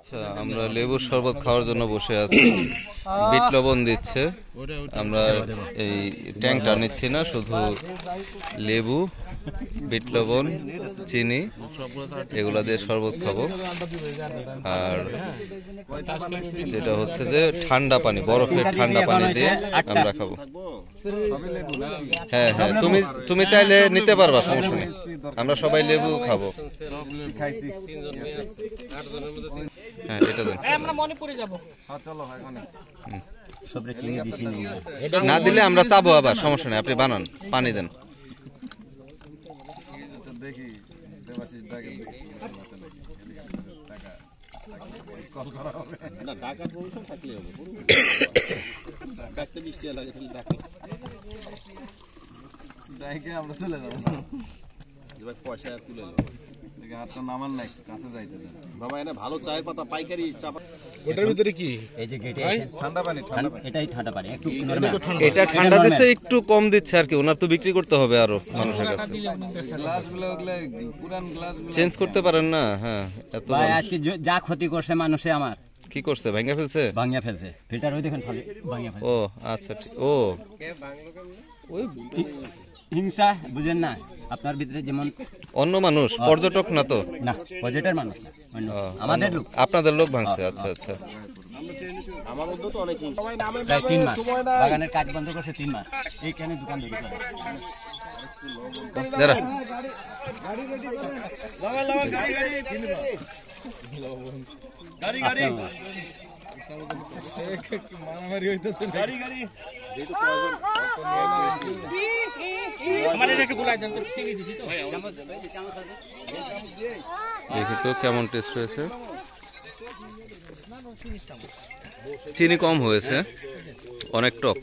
আচ্ছা, আমরা লেবুর শরবত খাওয়ার জন্য বসে আছি। বিট লবণ দিচ্ছে। আমরা এই ট্যাংটা নিচ্ছি না, শুধু লেবু, বিট লবণ, চিনি এগুলা দিয়ে শরবত খাবো। আর যেটা হচ্ছে যে ঠান্ডা পানি, বরফের ঠান্ডা পানি দিয়ে আমরা খাবো। হ্যাঁ হ্যাঁ, তুমি চাইলে নিতে পারবা, সমস্যা নেই। আমরা সবাই লেবু খাবো। হ্যাঁ, এটা দেন। না দিলে আমরা চাবো আবার, সমস্যা নেই, আপনি বানান, পানি দেন। ভালো চায়ের পাতা পাইকারি চা। ওটার ভিতরে কি ঠান্ডা পানি? এটাই ঠান্ডা পানি, একটু এটা ঠান্ডা দিচ্ছে, একটু কম দিচ্ছে আর কি। ওনার তো বিক্রি করতে হবে আরো মানুষের কাছে। চেঞ্জ করতে পারেন না? হ্যাঁ, এত ভাই আজকে যা ক্ষতি করছে মানুষে আমার। কি করছে? ভাঙা ফেলছে? ভাঙিয়া ফেলছে ফিল্টার, ওই দেখেন খালি ভাঙিয়া ফেলছে। ও আচ্ছা, ঠিক। ও ওই হিংসা বুঝেন না আপনার ভিতরে, যেমন অন্য মানুষ, পর্যটক না তো? না, বাজেটের মানুষ না, আমাদের লোক, আপনাদের লোক ভাঙছে। আচ্ছা আচ্ছা। প্রায় 3 মাস বাগানের কাজ বন্ধ করছে, 3 মাস এইখানে দোকান ধরে যারা দেখি তো কেমন টেস্ট হয়েছে। চিনি কম হয়েছে, অনেক টক।